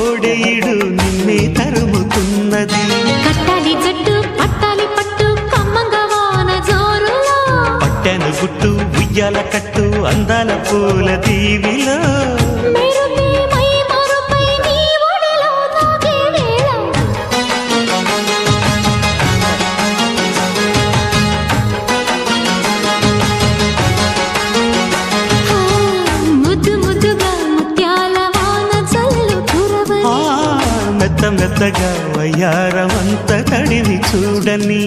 కోడెయిడు నిన్నే తరుముతున్నది. కట్టాలి జట్టు పట్టాలి పట్టు కమ్మంగా వాన జోరులో, పట్టెను గుట్టు ఉయ్యాల కట్టు అందాల పూల దీవిలో. మెరుపే మై మరుపై నీ ఒడిలో తాగే వేళ, ముద్దు ముద్దుగా ముత్యాల వాన చల్లు కురవని, మెత్త మెత్తగా వయ్యారమంత తడివి చూడని.